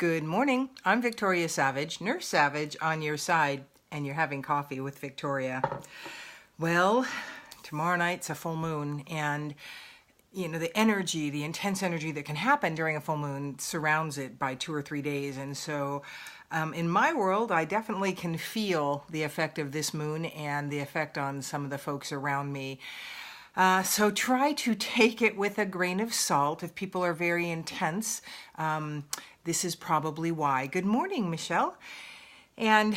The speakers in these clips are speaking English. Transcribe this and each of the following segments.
Good morning. I'm Victoria Savage, Nurse Savage on your side, and you're having coffee with Victoria. Well, tomorrow night's a full moon, and the energy, the intense energy that can happen during a full moon surrounds it by 2 or 3 days. And so in my world, I definitely can feel the effect of this moon and the effect on some of the folks around me. So try to take it with a grain of salt. If people are very intense, this is probably why. Good morning, Michelle. And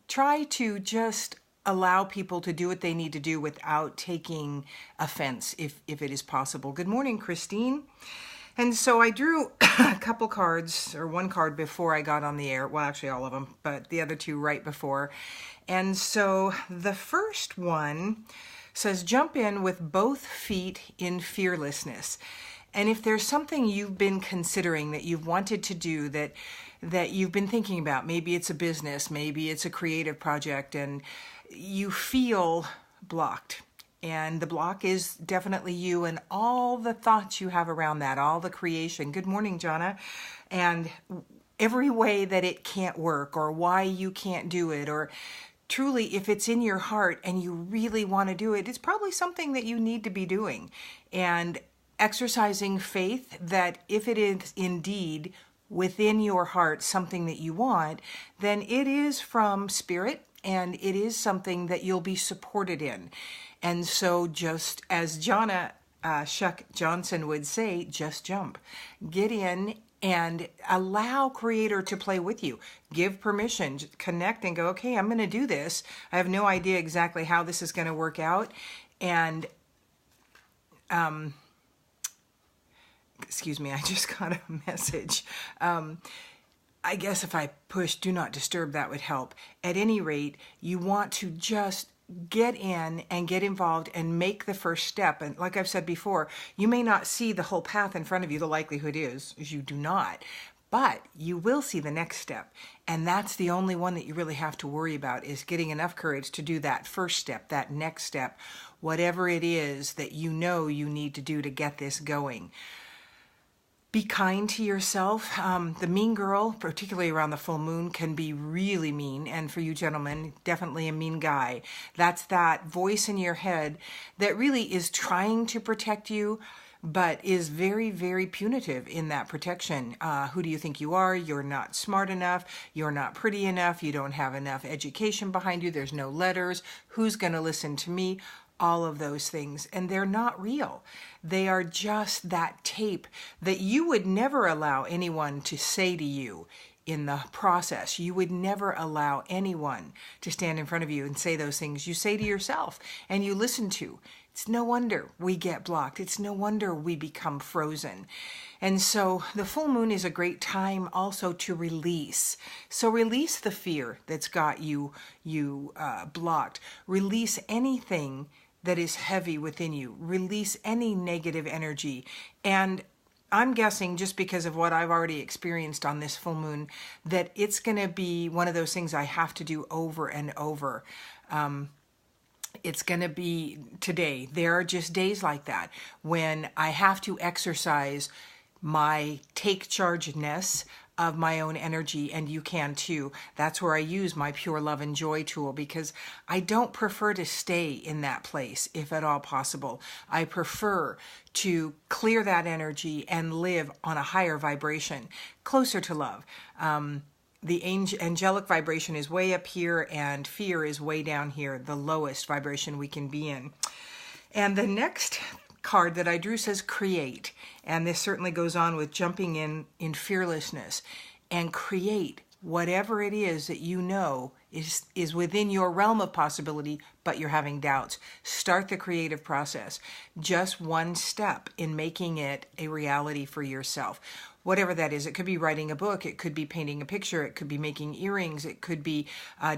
try to just allow people to do what they need to do without taking offense, if it is possible. Good morning, Christine. And so I drew a couple cards, or one card before I got on the air. Well, actually all of them, but the other two right before. And so the first one says, jump in with both feet in fearlessness. And if there's something you've been considering that you've wanted to do, that you've been thinking about, maybe it's a business, maybe it's a creative project, and you feel blocked. And the block is definitely you and all the thoughts you have around that, all the creation. Good morning, Jonna. And every way that it can't work, or why you can't do it, or truly, if it's in your heart and you really want to do it, it's probably something that you need to be doing. And exercising faith that if it is indeed within your heart something that you want, then it is from spirit and it is something that you'll be supported in. And so just as Jonna Shuck Johnson would say, just jump. Get in and allow Creator to play with you. Give permission, connect and go, okay, I'm going to do this. I have no idea exactly how this is going to work out. And, excuse me, I just got a message. I guess if I push do not disturb, that would help. At any rate, you want to just get in and get involved and make the first step. And like I've said before, you may not see the whole path in front of you. The likelihood is you do not. But you will see the next step. And that's the only one that you really have to worry about, is getting enough courage to do that first step, that next step, whatever it is that you know you need to do to get this going. Be kind to yourself. The mean girl, particularly around the full moon, can be really mean. And for you gentlemen, definitely a mean guy. That's that voice in your head that really is trying to protect you, but is very, very punitive in that protection. Who do you think you are? You're not smart enough. You're not pretty enough. You don't have enough education behind you. There's no letters. Who's going to listen to me? All of those things. And they're not real. They are just that tape that you would never allow anyone to say to you in the process. You would never allow anyone to stand in front of you and say those things you say to yourself and you listen to. It's no wonder we get blocked. It's no wonder we become frozen. And so the full moon is a great time also to release. So release the fear that's got you blocked. Release anything that is heavy within you. Release any negative energy. And I'm guessing, just because of what I've already experienced on this full moon, that it's going to be one of those things I have to do over and over. It's going to be today. There are just days like that when I have to exercise my take charge-ness of my own energy, and you can too. That's where I use my pure love and joy tool, because I don't prefer to stay in that place if at all possible. I prefer to clear that energy and live on a higher vibration, closer to love. The angelic vibration is way up here and fear is way down here, the lowest vibration we can be in. And the next card that I drew says create. And this certainly goes on with jumping in fearlessness, and create whatever it is that you know is within your realm of possibility, but you're having doubts. Start the creative process. Just one step in making it a reality for yourself. Whatever that is, it could be writing a book, it could be painting a picture, it could be making earrings, it could be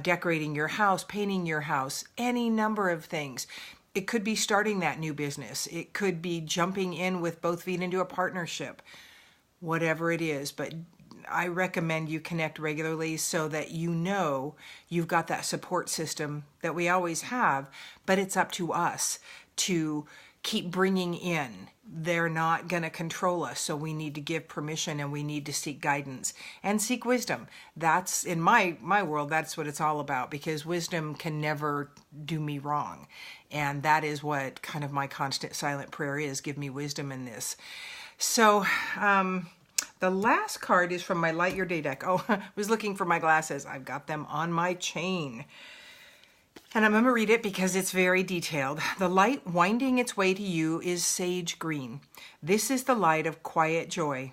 decorating your house, painting your house, any number of things. It could be starting that new business. It could be jumping in with both feet into a partnership, whatever it is. But I recommend you connect regularly so that you know you've got that support system that we always have, but it's up to us to keep bringing in. They're not going to control us, so we need to give permission and we need to seek guidance and seek wisdom. That's, in my world, that's what it's all about, because wisdom can never do me wrong. And that is what kind of my constant silent prayer is. Give me wisdom in this. So the last card is from my Light Your Day deck. Oh, I was looking for my glasses. I've got them on my chain. And I'm going to read it because it's very detailed. The light winding its way to you is sage green. This is the light of quiet joy.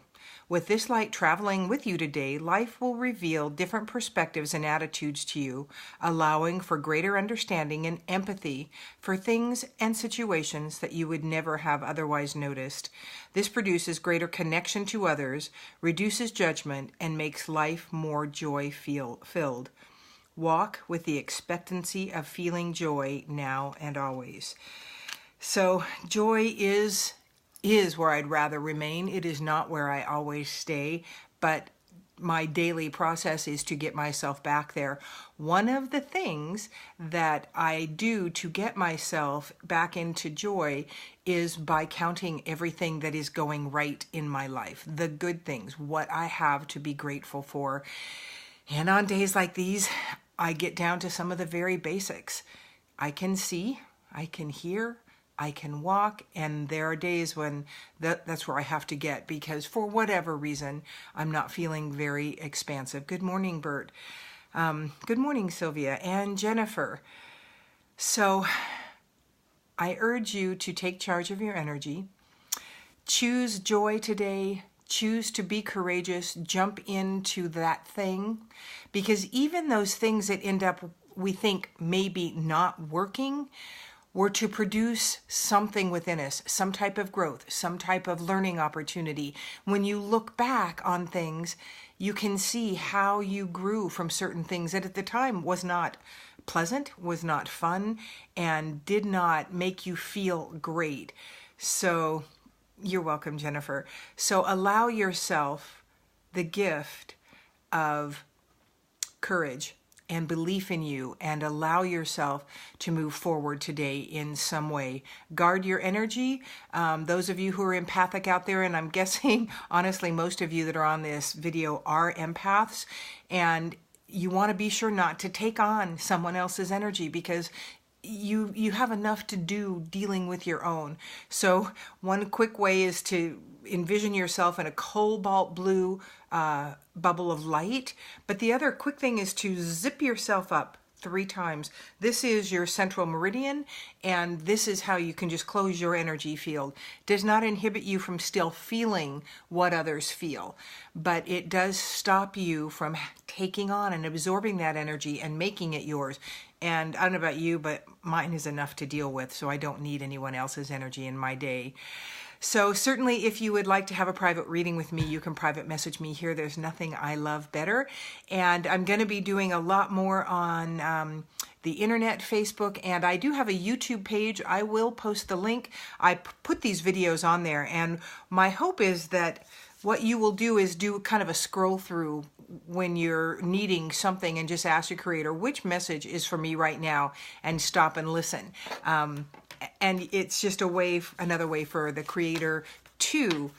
With this light traveling with you today, life will reveal different perspectives and attitudes to you, allowing for greater understanding and empathy for things and situations that you would never have otherwise noticed. This produces greater connection to others, reduces judgment, and makes life more joy-filled. Walk with the expectancy of feeling joy now and always. So joy is where I'd rather remain. It is not where I always stay, but my daily process is to get myself back there. One of the things that I do to get myself back into joy is by counting everything that is going right in my life, the good things, what I have to be grateful for. And on days like these, I get down to some of the very basics. I can see, I can hear, I can walk, and there are days when that's where I have to get, because for whatever reason, I'm not feeling very expansive. Good morning, Bert. Good morning, Sylvia and Jennifer. So I urge you to take charge of your energy. Choose joy today. Choose to be courageous. Jump into that thing, because even those things that end up, we think maybe not working, were to produce something within us, some type of growth, some type of learning opportunity. When you look back on things, you can see how you grew from certain things that at the time was not pleasant, was not fun, and did not make you feel great. So you're welcome, Jennifer. So allow yourself the gift of courage and belief in you, and allow yourself to move forward today in some way. Guard your energy. Those of you who are empathic out there, and I'm guessing, honestly, most of you that are on this video are empaths, and you want to be sure not to take on someone else's energy, because you have enough to do dealing with your own. So one quick way is to envision yourself in a cobalt blue bubble of light. But the other quick thing is to zip yourself up 3 times. This is your central meridian, and this is how you can just close your energy field. It does not inhibit you from still feeling what others feel, but it does stop you from taking on and absorbing that energy and making it yours. And I don't know about you, but mine is enough to deal with, so I don't need anyone else's energy in my day. So certainly if you would like to have a private reading with me, you can private message me here. There's nothing I love better. And I'm going to be doing a lot more on the internet, Facebook, and I do have a YouTube page. I will post the link. I put these videos on there, and my hope is that what you will do is do kind of a scroll through when you're needing something and just ask your creator, which message is for me right now, and stop and listen. And it's just another way for the creator to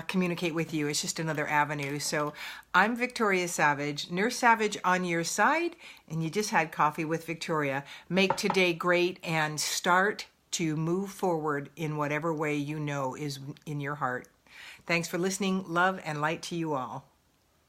communicate with you. It's just another avenue. So I'm Victoria Savage, Nurse Savage on your side, and you just had coffee with Victoria. Make today great and start to move forward in whatever way you know is in your heart. Thanks for listening. Love and light to you all.